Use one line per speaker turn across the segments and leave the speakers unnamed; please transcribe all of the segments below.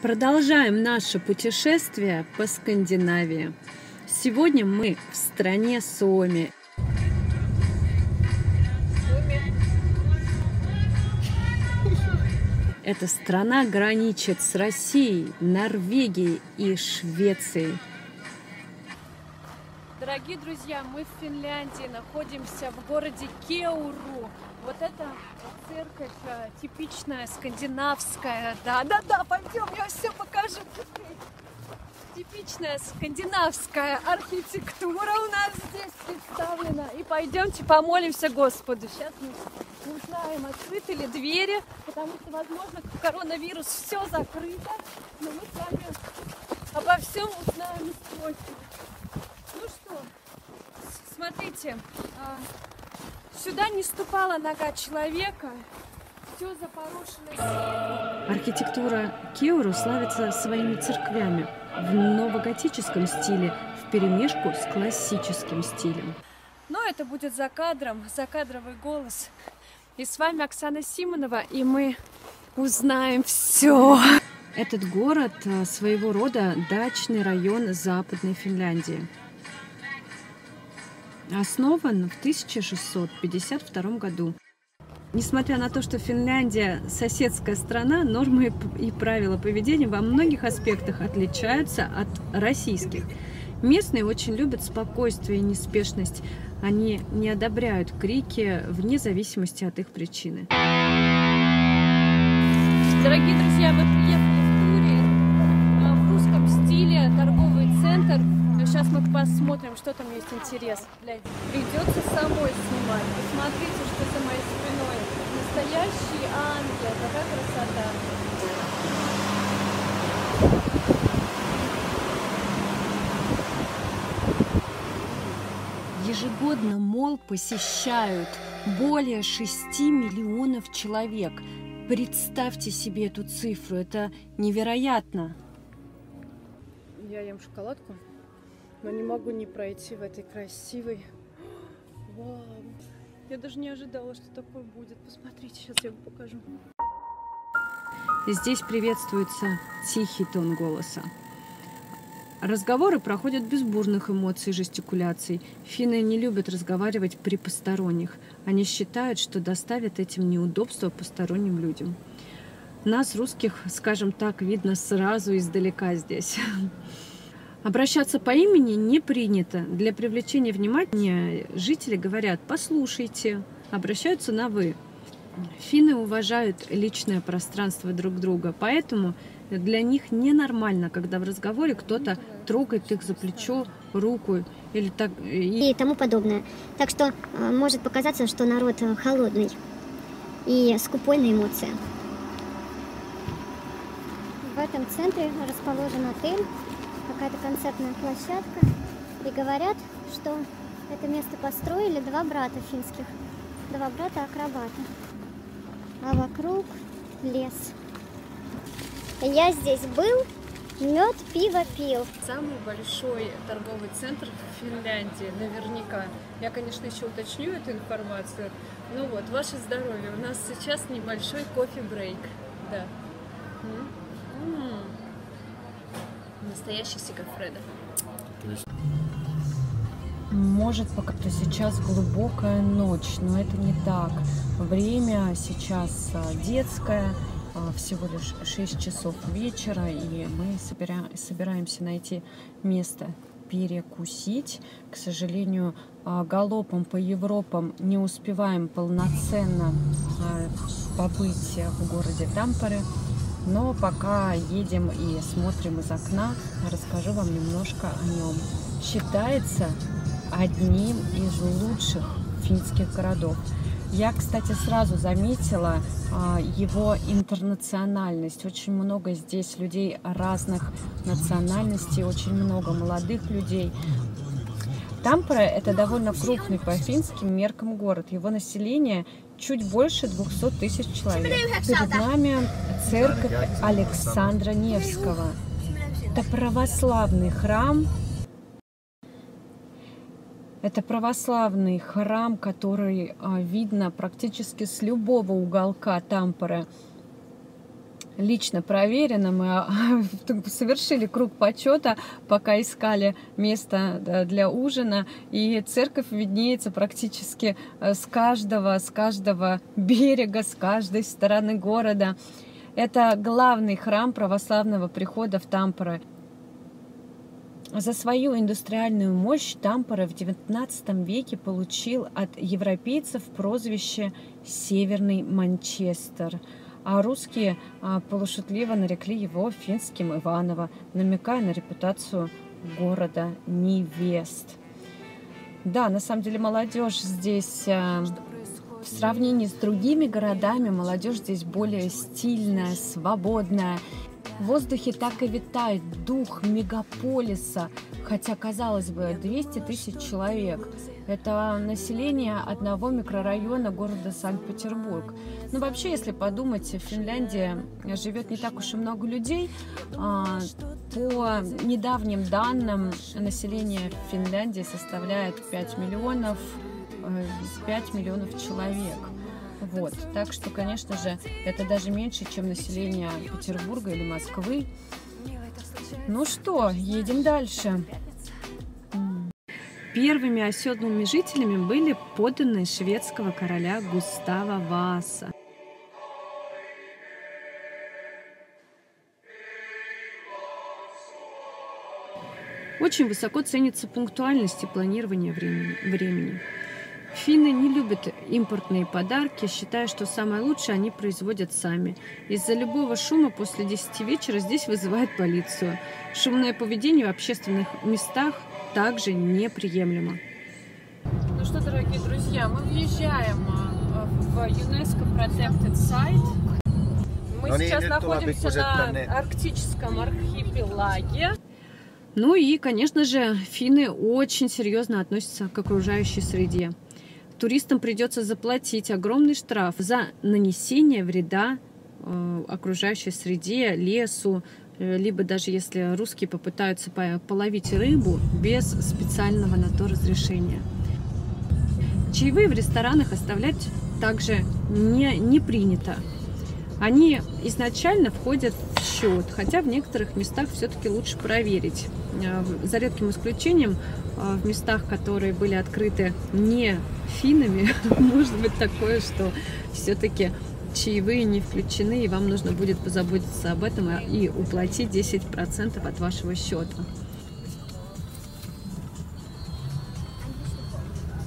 Продолжаем наше путешествие по Скандинавии. Сегодня мы в стране Суоми. Эта страна граничит с Россией, Норвегией и Швецией. Дорогие друзья, мы в Финляндии, находимся в городе Кеуру. Вот эта церковь типичная, скандинавская. Да, пойдем, я все покажу. Типичная скандинавская архитектура у нас здесь представлена. И пойдемте помолимся Господу. Сейчас мы узнаем, открыты ли двери, потому что, возможно, коронавирус все закрыто. Но мы с вами обо всем узнаем и спросим. Ну что, смотрите, сюда не ступала нога человека, все запорошено снегом. Архитектура Кеуру славится своими церквями в новоготическом стиле вперемешку с классическим стилем. Но это будет за кадром, закадровый голос. И с вами Оксана Симонова, и мы узнаем все. Этот город своего рода дачный район Западной Финляндии. Основан в 1652 году. Несмотря на то, что Финляндия соседская страна, нормы и правила поведения во многих аспектах отличаются от российских. Местные очень любят спокойствие и неспешность. Они не одобряют крики вне зависимости от их причины. Дорогие друзья, мы приехали в туре в русском стиле, торговый центр. Сейчас мы посмотрим, что там есть интересно. Придется самой снимать. Посмотрите, что за моей спиной. Настоящий ангел. Какая красота. Ежегодно мол посещают более 6 миллионов человек. Представьте себе эту цифру. Это невероятно. Я ем шоколадку. Но не могу не пройти в этой красивой. Вау! Я даже не ожидала, что такое будет. Посмотрите, сейчас я вам покажу. Здесь приветствуется тихий тон голоса. Разговоры проходят без бурных эмоций и жестикуляций. Финны не любят разговаривать при посторонних. Они считают, что доставят этим неудобства посторонним людям. Нас, русских, скажем так, видно сразу издалека здесь. Обращаться по имени не принято. Для привлечения внимания жители говорят «послушайте», обращаются на «вы». Финны уважают личное пространство друг друга, поэтому для них ненормально, когда в разговоре кто-то трогает их за плечо, руку или так, и
тому подобное. Так что может показаться, что народ холодный и скупой на эмоции. В этом центре расположен отель. Какая-то концертная площадка. И говорят, что это место построили два брата финских. Два брата-акробата. А вокруг лес. Я здесь был, мед, пиво пил. Самый большой торговый центр в Финляндии, наверняка. Я, конечно, еще уточню эту информацию. Ну вот, ваше здоровье. У нас сейчас небольшой кофе-брейк. Да. Настоящий Сигафредо. Может, пока-то сейчас глубокая ночь, но это не так. Время сейчас детское, всего лишь 6 часов вечера, и мы собираемся найти место перекусить. К сожалению, галопом по Европам не успеваем полноценно побыть в городе Тампере. Но пока едем и смотрим из окна, расскажу вам немножко о нем. Считается одним из лучших финских городов. Я, кстати, сразу заметила его интернациональность. Очень много здесь людей разных национальностей, очень много молодых людей. Тампере – это довольно крупный по финским меркам город. Его население чуть больше 200 тысяч человек. Перед нами церковь Александра Невского. Это православный храм. Это православный храм, который видно практически с любого уголка Тампере. лично проверено. Мы совершили круг почета, пока искали место для ужина. И церковь виднеется практически с каждого берега, с каждой стороны города. Это главный храм православного прихода в Тампере. За свою индустриальную мощь Тампере в XIX веке получил от европейцев прозвище «Северный Манчестер», а русские полушутливо нарекли его финским Иваново, намекая на репутацию города невест. Да, на самом деле молодежь здесь, в сравнении с другими городами, молодежь здесь более стильная, свободная. В воздухе так и витает дух мегаполиса, хотя, казалось бы, 200 тысяч человек. Это население одного микрорайона города Санкт-Петербург. Но вообще, если подумать, в Финляндии живет не так уж и много людей. По недавним данным, население Финляндии составляет 5 миллионов человек. Вот. Так что, конечно же, это даже меньше, чем население Петербурга или Москвы. Ну что, едем дальше. Первыми оседлыми жителями были подданные шведского короля Густава Васа. Очень высоко ценится пунктуальность и планирование времени. Финны не любят импортные подарки, считая, что самое лучшее они производят сами. Из-за любого шума после 10 вечера здесь вызывают полицию. Шумное поведение в общественных местах также неприемлемо. Ну что, дорогие друзья, мы въезжаем в ЮНЕСКО Protected Site. Мы сейчас находимся на арктическом архипелаге. Ну и, конечно же, финны очень серьезно относятся к окружающей среде. Туристам придется заплатить огромный штраф за нанесение вреда окружающей среде, лесу, либо даже если русские попытаются половить рыбу без специального на то разрешения. Чаевые в ресторанах оставлять также не принято. Они изначально входят в счет, хотя в некоторых местах все-таки лучше проверить. За редким исключением, в местах, которые были открыты не финнами, может быть такое, что все-таки чаевые не включены, и вам нужно будет позаботиться об этом и уплатить 10% от вашего счета.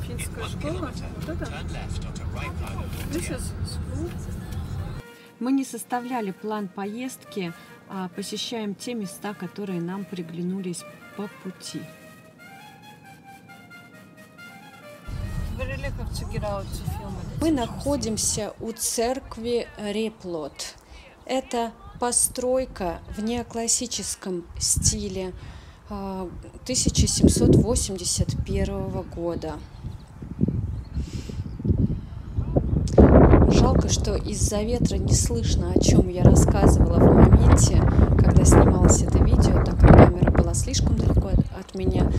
Финская школа? Вот это? Мы не составляли план поездки, а посещаем те места, которые нам приглянулись по пути. Мы находимся у церкви Реплот. Это постройка в неоклассическом стиле 1781 года. Жалко, что из-за ветра не слышно, о чем я рассказывала в моменте, когда снималось это видео, так как камера была слишком далеко от меня.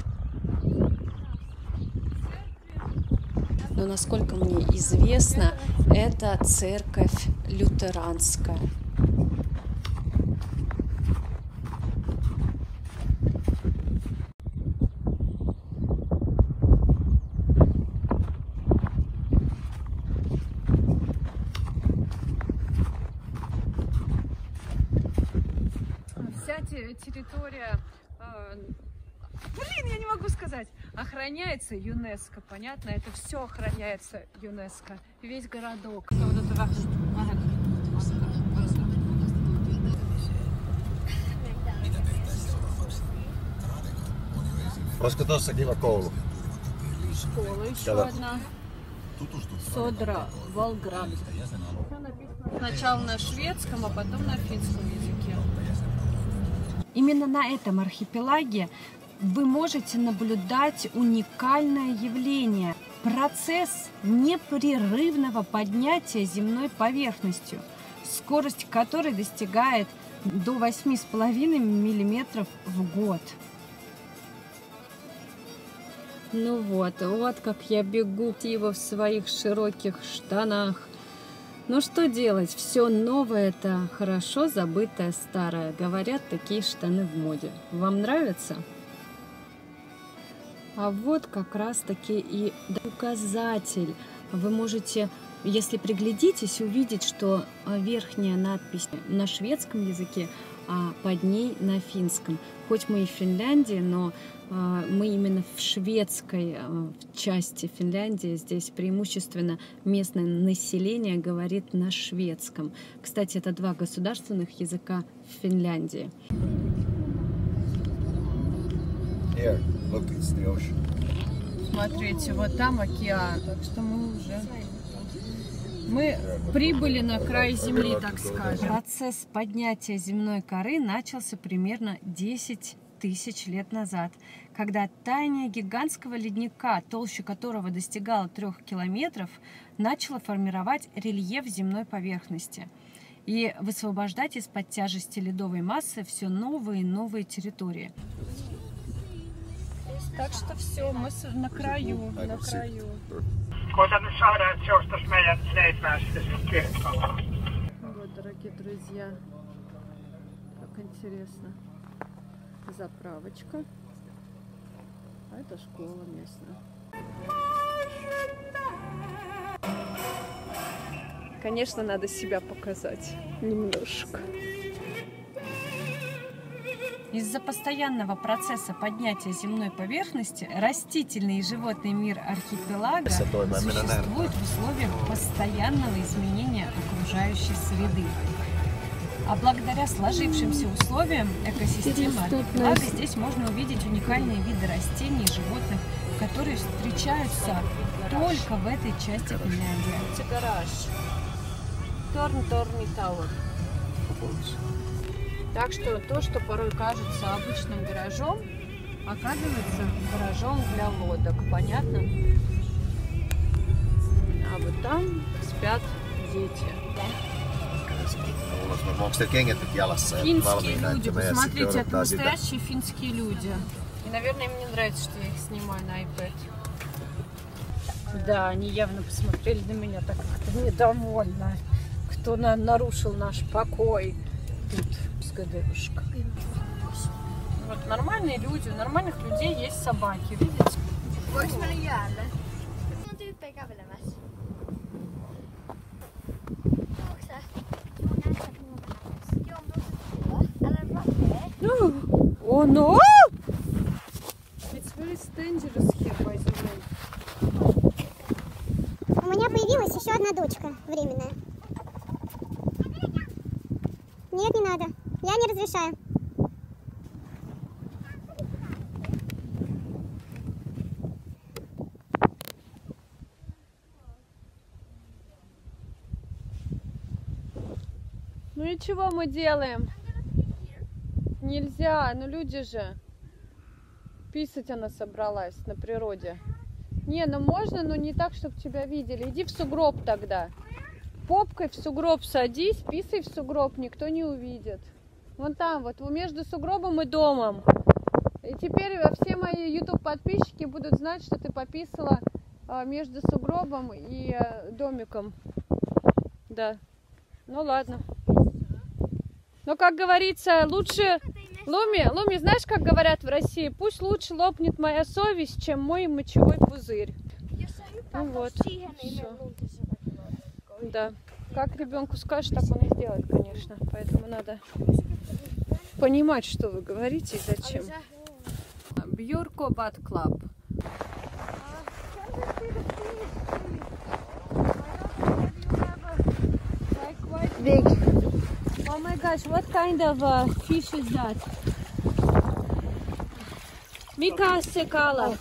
Но, насколько мне известно, это церковь лютеранская. Вся территория, я не могу сказать, охраняется ЮНЕСКО, понятно? Это все охраняется ЮНЕСКО, весь городок.
Olisiko tossa kiva koulu?
Школа еще одна. Содра, Волград. Сначала на шведском, а потом на финском языке. Именно на этом архипелаге вы можете наблюдать уникальное явление – процесс непрерывного поднятия земной поверхностью, скорость которой достигает до 8,5 мм в год. Ну вот как я бегу в своих широких штанах. Ну что делать? Все новое — это хорошо забытое старое. Говорят, такие штаны в моде. Вам нравится? А вот как раз таки и указатель. Вы можете, если приглядитесь, увидеть, что верхняя надпись на шведском языке, а под ней на финском. Хоть мы и в Финляндии, но мы именно в шведской части Финляндии. Здесь преимущественно местное население говорит на шведском. Кстати, это 2 государственных языка в Финляндии.
Here, look, it's the ocean.
Смотрите, вот там океан. Так что мы прибыли на край земли, так скажем. Процесс поднятия земной коры начался примерно 10 тысяч лет назад, когда таяние гигантского ледника, толща которого достигала 3 километров, начало формировать рельеф земной поверхности и высвобождать из-под тяжести ледовой массы все новые и новые территории. Так что все, мы на краю, на краю. Вот, дорогие друзья, как интересно. Заправочка. А это школа местная. Конечно, надо себя показать немножко. Из-за постоянного процесса поднятия земной поверхности растительный и животный мир архипелага существует в условиях постоянного изменения окружающей среды. А благодаря сложившимся условиям экосистемы архипелага здесь можно увидеть уникальные виды растений и животных, которые встречаются только в этой части Финляндии. Гараж. Торни Тауэр. Так что то, что порой кажется обычным гаражом, оказывается гаражом для лодок. Понятно? А вот там спят дети. Финские люди, посмотрите, это настоящие финские люди. И, наверное, им не нравится, что я их снимаю на iPad. Да, они явно посмотрели на меня так как-то недовольно. Кто нарушил наш покой тут с ГДшкой. Вот нормальные люди, у нормальных людей есть собаки, видите? Oh no! It's very dangerous here, by the way.
У меня появилась еще одна дочка временная. Нет, не надо. Я не разрешаю.
Ну и чего мы делаем? Нельзя, ну люди же. Писать она собралась на природе. Не, ну можно, но не так, чтобы тебя видели. Иди в сугроб тогда. Попкой в сугроб садись, писай в сугроб, никто не увидит. Вон там, вот между сугробом и домом. И теперь все мои YouTube подписчики будут знать, что ты пописала между сугробом и домиком. Да. Ну ладно. Но, как говорится, лучше... Луми, знаешь, как говорят в России? Пусть лучше лопнет моя совесть, чем мой мочевой пузырь. Ну вот. Всё. Да. Как ребенку скажешь, так он и сделает, конечно. Поэтому надо понимать, что вы говорите и зачем. Björkö Bad Club. Big. Oh my gosh, what kind of fish is that? Mika sekala.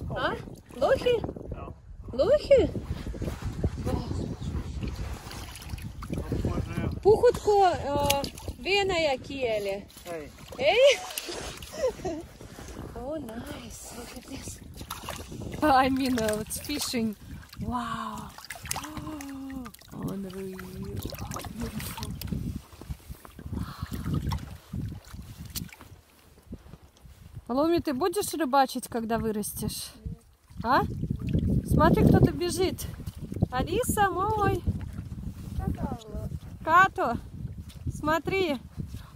Huh? Lohi? Lohi? Puhutko venäjä kieli? Hey? Oh, nice. Look at this. I mean, it's fishing. Wow. Unreal. How beautiful. Ломи, ты будешь рыбачить, когда вырастешь? А? Смотри, кто-то бежит. Алиса, мой. Като, смотри.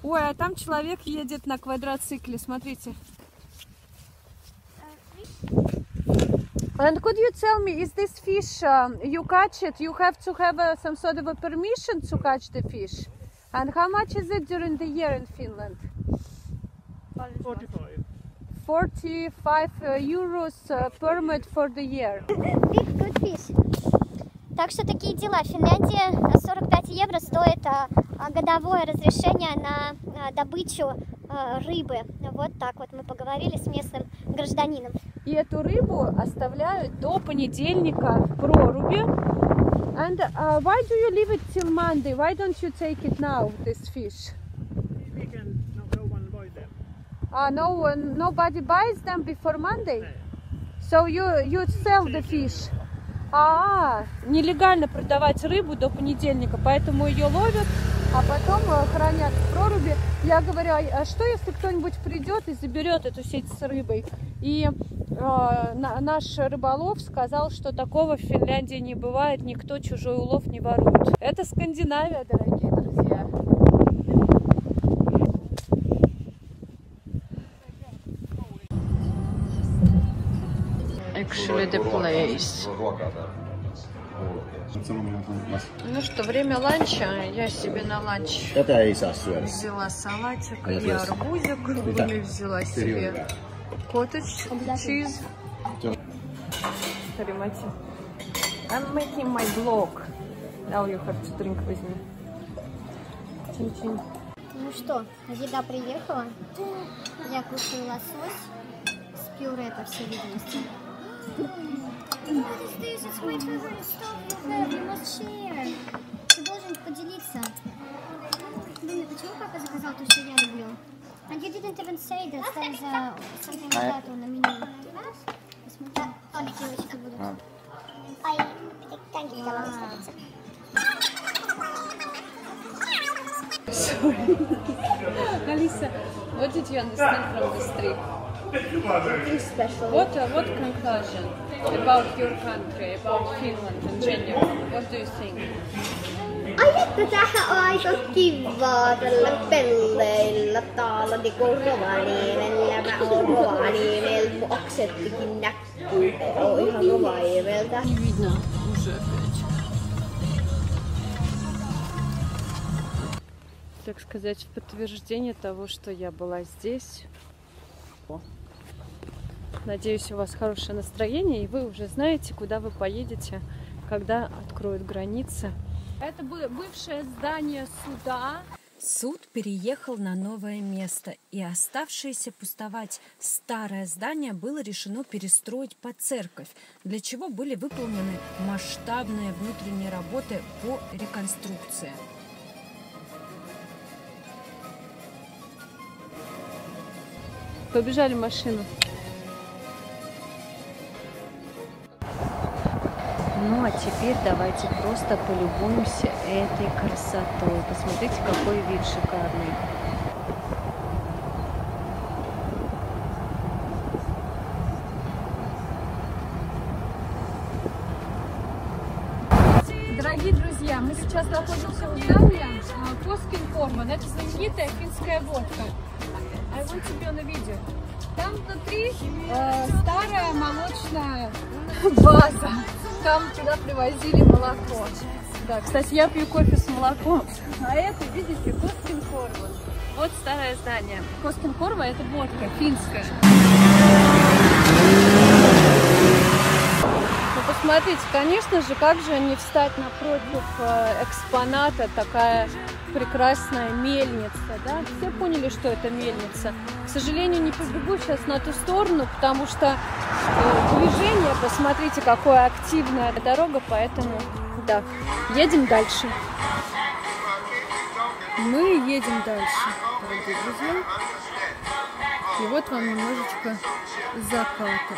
Ой, а там человек едет на квадроцикле, смотрите. And could you tell me, is this fish, you catch it, you have to have some sort of a permission to catch the fish? And how much is it during the year in Finland?
45.
45 euros permit for the year.
Big good fish. Так что такие дела. В Финляндии 45 евро стоит годовое разрешение на добычу рыбы. Вот так вот мы поговорили с местным гражданином.
И эту рыбу оставляют до понедельника в проруби. And why do you leave it till Monday? Why don't you take it now, this fish?
Weekend, no one buy them.
Nobody buys them before Monday? So you sell the fish? Нелегально продавать рыбу до понедельника, поэтому ее ловят, а потом хранят в проруби. Я говорю, а что если кто-нибудь придет и заберет эту сеть с рыбой? И наш рыболов сказал, что такого в Финляндии не бывает, никто чужой улов не ворует. Это Скандинавия, дорогие друзья. Actually the place. Ну что, время ланча. Я себе на ланч взяла салатик и арбузик. Руми взяла себе коттедж чиз. I'm making my vlog. Now you have to drink with me. Чин-чин.
Ну что, еда приехала. Я кушаю лосось с пюре, по всей видимости. Ты должен поделиться. Блин, почему папа заказал то, что я люблю? And you didn't even say that there's something like that on the menu. Посмотри, девочки будут.
Sorry. Alisa, what did you understand from this trip?
Nothing special.
What conclusion about your country, about Finland in general? What do you think?
Ai, että tähän on aika kivaa tällä pelleillä täällä niinku Rovaniemellä. Mä oon Rovaniemellä, mun aksenttikin näkyy. Oon ihan Rovaniemeltä.
Не видно уже опять. Так сказать, в подтверждение того, что я была здесь. Надеюсь, у вас хорошее настроение, и вы уже знаете, куда вы поедете, когда откроют границы. Это бывшее здание суда.
Суд переехал на новое место, и оставшееся пустовать старое здание было решено перестроить под церковь, для чего были выполнены масштабные внутренние работы по реконструкции.
Побежали в машину. Ну а теперь давайте просто полюбуемся этой красотой. Посмотрите, какой вид шикарный. Дорогие друзья, мы сейчас находимся в здании Koskenkorva. Это знаменитая финская водка. I want to be on the video. Там внутри старая молочная база. Там туда привозили молоко. Да, кстати, я пью кофе с молоком. А это, видите, Koskenkorva. Вот старое здание. Koskenkorva — это водка финская. Ну, посмотрите, конечно же, как же не встать напротив экспоната, такая прекрасная мельница, да? Все поняли, что это мельница. К сожалению, не побегу сейчас на ту сторону, потому что движение, посмотрите, какое активная дорога, поэтому, да, едем дальше. Мы едем дальше, дорогие друзья. И вот вам немножечко заката.